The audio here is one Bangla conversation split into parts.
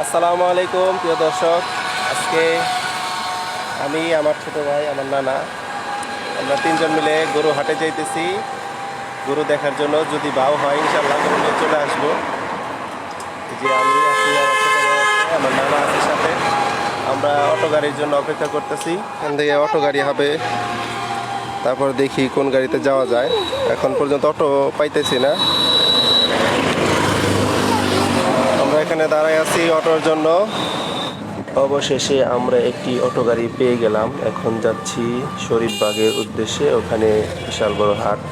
আসসালামু আলাইকুম প্রিয় দর্শক। আজকে আমি, আমার ছোট ভাই, আমার নানা, আমরা তিনজন মিলে গরু হাটে যাইতেছি গরু দেখার জন্য। যদি ভাও হয় ইনশাল্লাহ গরু নিয়ে চলে আসবো। এই যে আমি আছি, আমার ছোট ভাই আছে, আমার নানা আছে সাথে। আমরা অটো গাড়ির জন্য অপেক্ষা করতেছি। এখান থেকে অটো গাড়ি হবে, তারপর দেখি কোন গাড়িতে যাওয়া যায়। এখন পর্যন্ত অটো পাইতেছি না। আমরা এখানে দাঁড়ায় আছি অটোর জন্য। অবশেষে আমরা একটি অটো গাড়ি পেয়ে গেলাম। এখন যাচ্ছি শরীফবাগের উদ্দেশ্যে, ওখানে বিশাল বড় হাট।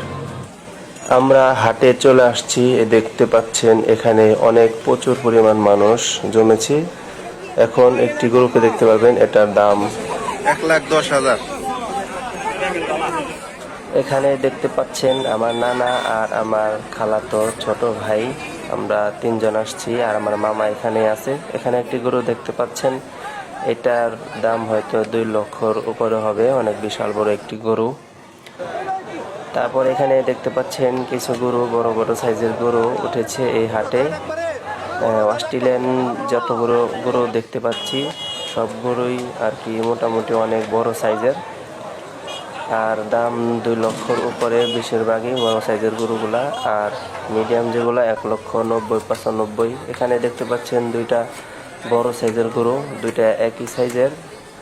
আমরা হাটে চলে আসছি। দেখতে পাচ্ছেন এখানে প্রচুর পরিমাণ মানুষ জমেছে। এখন একটি গরুকে দেখতে পাবেন, এটার দাম 1,10,000। এখানে দেখতে পাচ্ছেন আমার নানা আর আমার খালাতো ছোট ভাই, আমরা তিনজন আসছি, আর আমার মামা এখানে আছে। এখানে একটি গরু দেখতে পাচ্ছেন, এটার দাম হয়তো 2 লক্ষর উপরে হবে, অনেক বিশাল বড় একটি গরু। তারপর এখানে দেখতে পাচ্ছেন কিছু গরু, বড় বড় সাইজের গরু উঠেছে এই হাটে। অস্ট্রেলিয়ান যত গরু দেখতে পাচ্ছি সব গরুই আর কি মোটামুটি অনেক বড় সাইজের, আর দাম 2 লক্ষর উপরে বেশিরভাগই বড় সাইজের গরুগুলা। আর মিডিয়াম যেগুলো 1,90,95। এখানে দেখতে পাচ্ছেন দুইটা বড় সাইজের গরু, দুইটা একই সাইজের,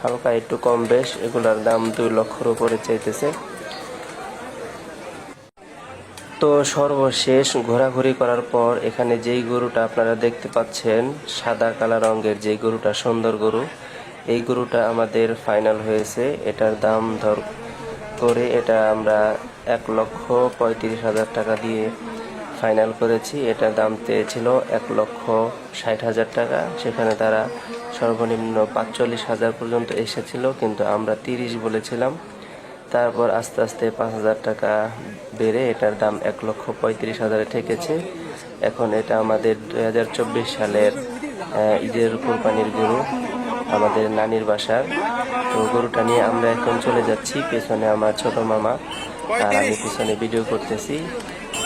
হালকা একটু কম বেশ। এগুলার দাম 2 লক্ষর উপরে চাইতেছে। তো সর্বশেষ ঘোরাঘুরি করার পর এখানে যেই গরুটা আপনারা দেখতে পাচ্ছেন, সাদা কালো রঙের যে গরুটা, সুন্দর গরু, এই গরুটা আমাদের ফাইনাল হয়েছে। এটার দাম করে এটা আমরা 1,35,000 টাকা দিয়ে ফাইনাল করেছি। এটার দাম চেয়েছিল 1,60,000 টাকা, সেখানে তারা সর্বনিম্ন 45,000 পর্যন্ত এসেছিল, কিন্তু আমরা 30 বলেছিলাম। তারপর আস্তে আস্তে 5,000 টাকা বেড়ে এটার দাম 1,35,000 ঠেকেছে। এখন এটা আমাদের 2024 সালের ঈদের কোরবানির গরু, আমাদের নানির বাসার। তো গরুটা নিয়ে আমরা এখন চলে যাচ্ছি। পেছনে আমার ছোট মামা আর আমি পিছনে ভিডিও করতেছি।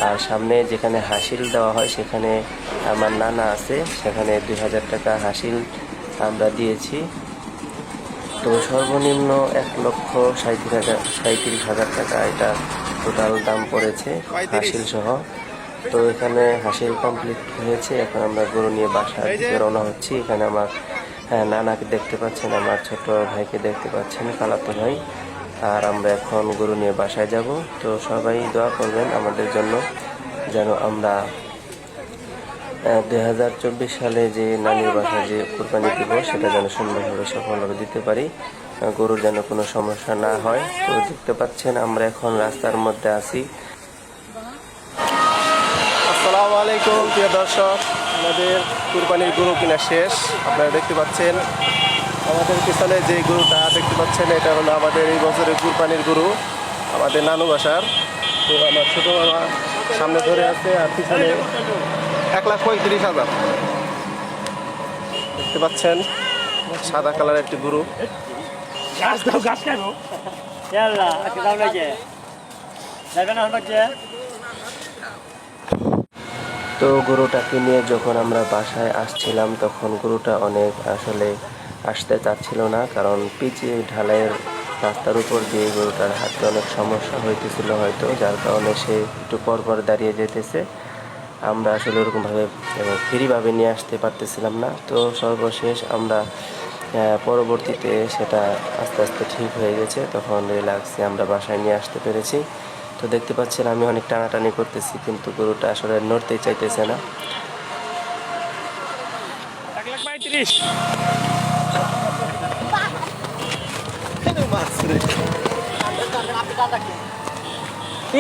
আর সামনে যেখানে হাসিল দেওয়া হয় সেখানে আমার নানা আছে, সেখানে 2,000 টাকা হাসিল আমরা দিয়েছি। তো সর্বনিম্ন 1,37,000 টাকা এটা টোটাল দাম পড়েছে হাসিল সহ। তো এখানে হাসিল কমপ্লিট হয়েছে। এখন আমরা গরু নিয়ে বাসার দিকে রওনা হচ্ছি। এখানে আমার নানাকে দেখতে পাচ্ছেন, আমার ছোট ভাইকে দেখতে পাচ্ছেন, খালাতো ভাই। আর আমরা এখন গরু নিয়ে বাসায় যাব। তো সবাই দোয়া করবেন আমাদের জন্য, যেন আমরা 2024 সালে যে নানির বাসায় যে কোরবানি দিব সেটা যেন সুন্দরভাবে সফলভাবে দিতে পারি, গরুর যেন কোনো সমস্যা না হয়। তো দেখতে পাচ্ছেন আমরা এখন রাস্তার মধ্যে আছি। আসসালামু আলাইকুম প্রিয় দর্শক, আমাদের কুরবানির গরু কিনা শেষ। আপনারা দেখতে পাচ্ছেন আমাদের পিছনে যে গরুটা দেখতে পাচ্ছেন, এটা হলো আমাদের এই বছরের কুরবানির গরু, আমাদের নানু বাসার। তো আমার ছোট মামা সামনে ধরে আছে, আর পিছনে 1,35,000 দেখতে পাচ্ছেন, সাদা কালার একটি গরু। তো গরুটাকে নিয়ে যখন আমরা বাসায় আসছিলাম, তখন গরুটা অনেক আসলে আসতে চাচ্ছিল না, কারণ পিচে ঢালাইয়ের রাস্তার উপর দিয়ে গরুটার হাঁটতে অনেক সমস্যা হইতেছিল হয়তো, যার কারণে সে একটু পর পর দাঁড়িয়ে যেতেছে। আমরা আসলে ওরকমভাবে ফ্রিভাবে নিয়ে আসতে পারতেছিলাম না। তো সর্বশেষ আমরা পরবর্তীতে সেটা আস্তে আস্তে ঠিক হয়ে গেছে, তখন রিল্যাক্সে আমরা বাসায় নিয়ে আসতে পেরেছি। তো দেখতে পাচ্ছেন আমি অনেক টানাটানি করতেছি, কিন্তু গরুটা আসলে নড়তেই চাইতেছে না।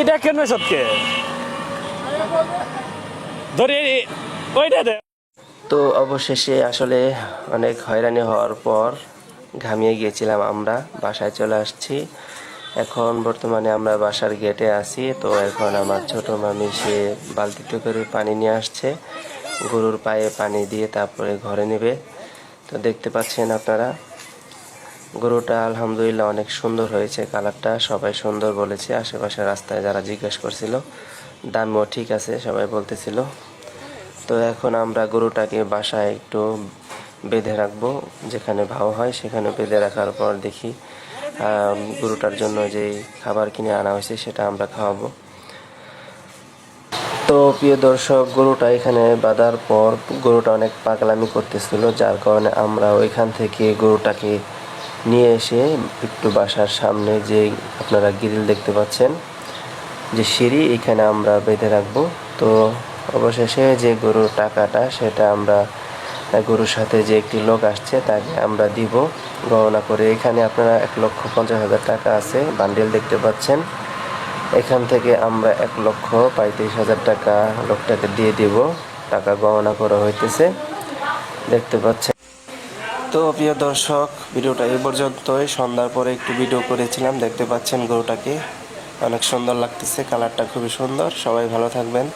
এটা কেন সবকে ধরে ওইটা দে। তো অবশেষে আসলে অনেক হয়রানি হওয়ার পর ঘামিয়ে গিয়েছিলাম, আমরা বাসায় চলে আসছি। এখন বর্তমানে আমরা বাসার গেটে আছি। তো এখন আমার ছোট মামি সে বালতিতে করে পানি নিয়ে আসছে, গরুর পায়ে পানি দিয়ে তারপরে ঘরে নেবে। তো দেখতে পাচ্ছেন আপনারা, গরুটা আলহামদুলিল্লাহ অনেক সুন্দর হয়েছে, কালারটা সবাই সুন্দর বলেছে। আশেপাশে রাস্তায় যারা জিজ্ঞেস করছিল, দামও ঠিক আছে সবাই বলতেছিল। তো এখন আমরা গরুটাকে বাসায় একটু বেঁধে রাখবো, যেখানে ভাও হয় সেখানে বেঁধে রাখার পর দেখি গরুটার জন্য যে খাবার কিনে আনা হয়েছে সেটা আমরা খাওয়াবো। তো প্রিয় দর্শক, গরুটা এখানে বাঁধার পর গরুটা অনেক পাগলামি করতেছিল, যার কারণে আমরা ওইখান থেকে গরুটাকে নিয়ে এসে একটু বাসার সামনে যে আপনারা গ্রিল দেখতে পাচ্ছেন যে সিঁড়ি, এখানে আমরা বেঁধে রাখবো। তো অবশেষে যে গরুর টাকাটা সেটা আমরা গরুর সাথে যে একটি লোক আসছে তাকে আমরা দিব গণনা করে। এখানে আপনারা 1,50,000 টাকা আছে, বান্ডিল দেখতে পাচ্ছেন। এখান থেকে আমরা 1,35,000 টাকা লোকটাকে দিয়ে দিব, টাকা গণনা করা হইতেছে দেখতে পাচ্ছেন। তো প্রিয় দর্শক, ভিডিওটা এই পর্যন্তই। সন্ধ্যার পরে একটু ভিডিও করেছিলাম, দেখতে পাচ্ছেন গরুটাকে অনেক সুন্দর লাগতেছে, কালারটা খুবই সুন্দর। সবাই ভালো থাকবেন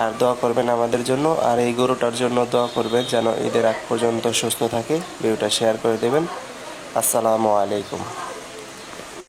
আর দোয়া করবেন আমাদের জন্য, আর এই গরুটার জন্য দোয়া করবেন যেন ঈদের আগ পর্যন্ত সুস্থ থাকে। ভিডিওটা শেয়ার করে দেবেন। আসসালামু আলাইকুম।